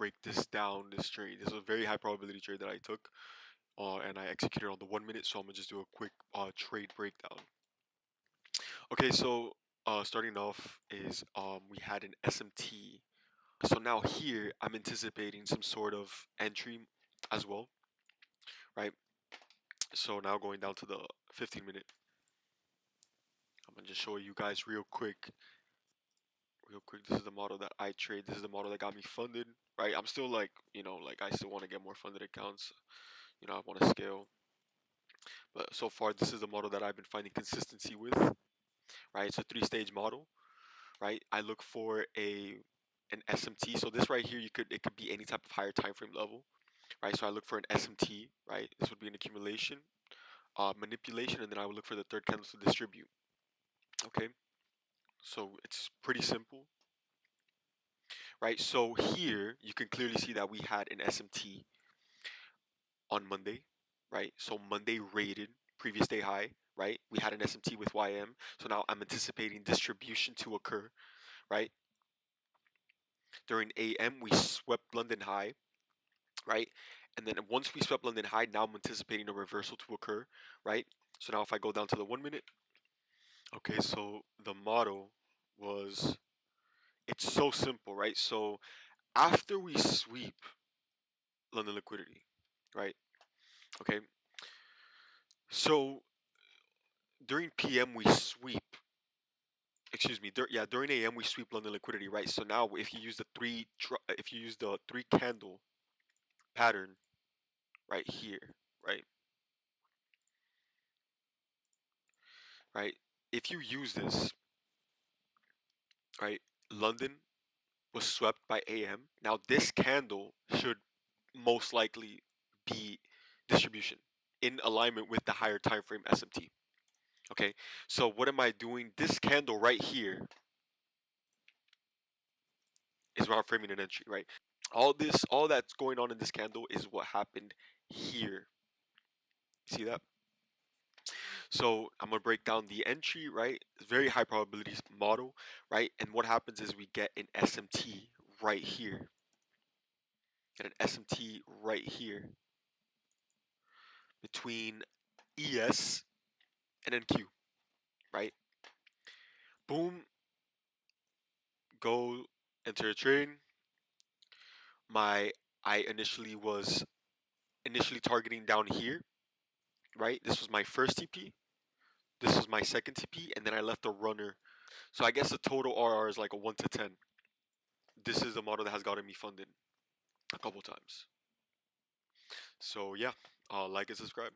break this down, this trade. This is a very high probability trade that I took, and I executed on the 1 minute. So I'm gonna just do a quick trade breakdown. Okay, so starting off is we had an SMT. So now here I'm anticipating some sort of entry as well, right? So now going down to the 15 minute, I'm gonna just show you guys real quick. This is the model that I trade. This is the model that got me funded, right? I'm still like, I still want to get more funded accounts. I want to scale. But so far, this is the model that I've been finding consistency with, right? It's a 3-stage model, right? I look for an SMT. So this right here, it could be any type of higher time frame level, right? So I look for an SMT, right? This would be an accumulation, manipulation, and then I would look for the third candle to distribute. Okay, so it's pretty simple, right? So here you can clearly see that we had an SMT on Monday, right? So Monday rated previous day high, right? We had an SMT with YM. So now I'm anticipating distribution to occur, right? During AM, we swept London high, right? And then once we swept London high, now I'm anticipating a reversal to occur, right? So now if I go down to the 1 minute, okay, so the model was, it's so simple, right? So after we sweep London liquidity, right? Okay, so during PM we sweep, excuse me, during AM we sweep London liquidity, right? So now if you use the three candle pattern right here, right? Right? If you use this, right? London was swept by AM. Now this candle should most likely be distribution in alignment with the higher time frame SMT. Okay, so what am I doing? This candle right here is where I'm framing an entry, right? All that's going on in this candle is what happened here. See that? So I'm gonna break down the entry, right? It's very high probability model, right? And what happens is we get an SMT right here. Get an SMT right here between ES and NQ, right? Boom, go enter a trade. I initially was targeting down here, right? This was my first TP. This was my second TP, and then I left a runner. So I guess the total RR is like a 1 to 10. This is a model that has gotten me funded a couple times. So yeah, like and subscribe.